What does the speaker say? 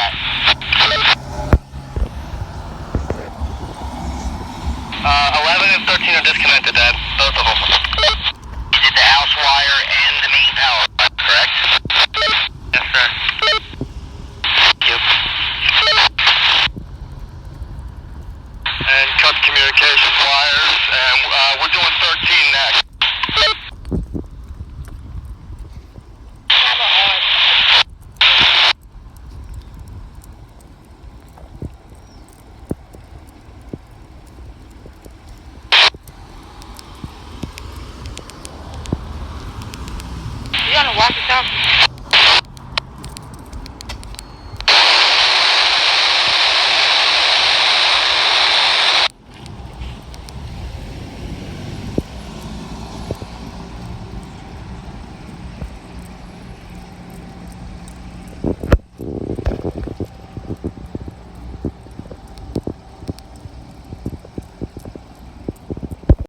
that. 11 and 13 are disconnected, Dad. Both of them. You did the house wire and the main power, correct? Yes, sir. Thank you. And cut communications wires, and we're doing 13 next. You gonna walk yourself?